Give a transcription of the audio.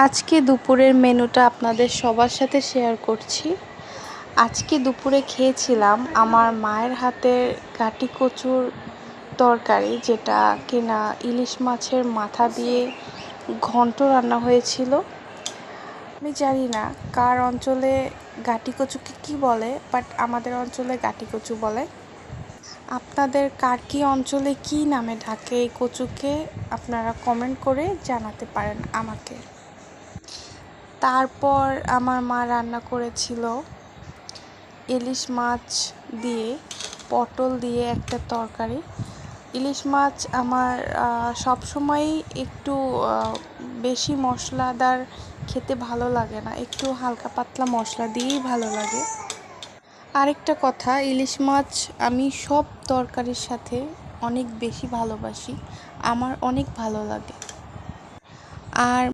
আজকে দুপুরের মেনুটা আপনাদের সবার সাথে শেয়ার করছি। আজকে দুপুরে খেয়েছিলাম আমার মায়ের হাতের গাটি কচুর তরকারি, যেটা কিনা ইলিশ মাছের মাথা দিয়ে ঘন্ট রান্না হয়েছিল। আমি জানি না কার অঞ্চলে গাটি কচুকে কী বলে, বাট আমাদের অঞ্চলে গাটি কচু বলে। আপনাদের কার কী অঞ্চলে কী নামে ডাকে এই কচুকে আপনারা কমেন্ট করে জানাতে পারেন আমাকে। তারপর আমার মা রান্না করেছিল ইলিশ মাছ দিয়ে পটল দিয়ে একটা তরকারি। ইলিশ মাছ আমার সবসময়ই একটু বেশি মশলাদার খেতে ভালো লাগে না, একটু হালকা পাতলা মশলা দিয়েই ভালো লাগে। আরেকটা কথা, ইলিশ মাছ আমি সব তরকারির সাথে অনেক বেশি ভালোবাসি, আমার অনেক ভালো লাগে। আর